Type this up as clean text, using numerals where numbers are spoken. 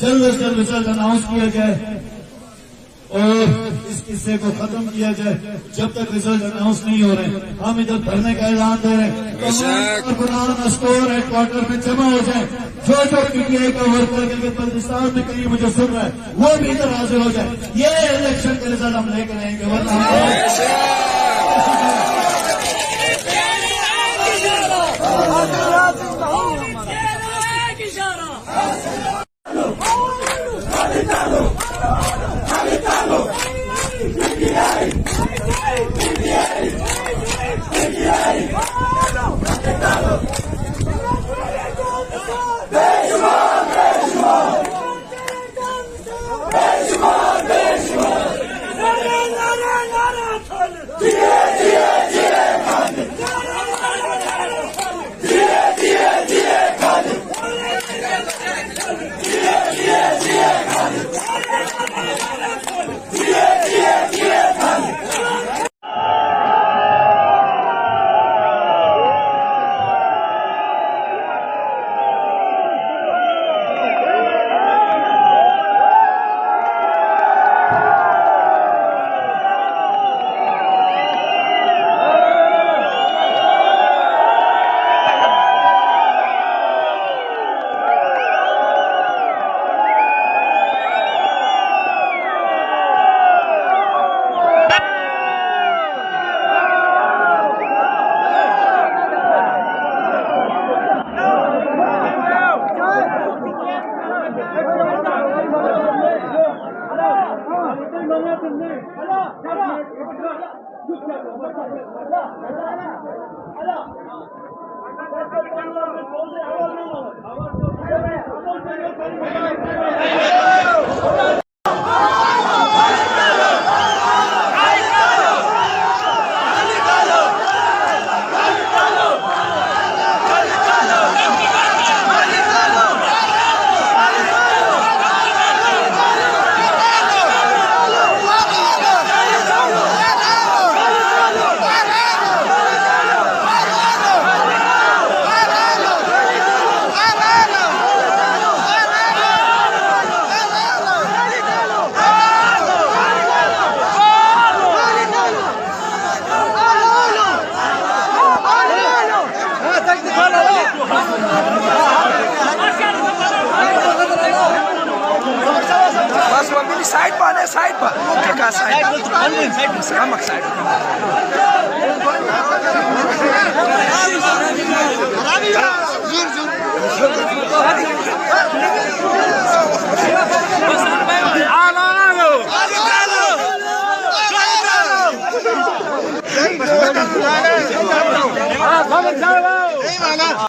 जल्द से जल्द रिजल्ट अनाउंस किया जाए और इस किस्से को खत्म किया जाए। जब तक रिजल्ट अनाउंस नहीं हो रहे हम इधर धरने का ऐलान दे रहे हैं। पुराना स्टोर हेडक्वार्टर में जमा हो जाए। जो पीटीआई का वर्कर गिलगित-बल्तिस्तान में कहीं मुझे सुन रहा है वो भी इधर हाजिर हो जाए। ये इलेक्शन के रिजल्ट हम लेकर आएंगे वरना साइड पर साइड पर क्या साइड कमक साइड Vamos,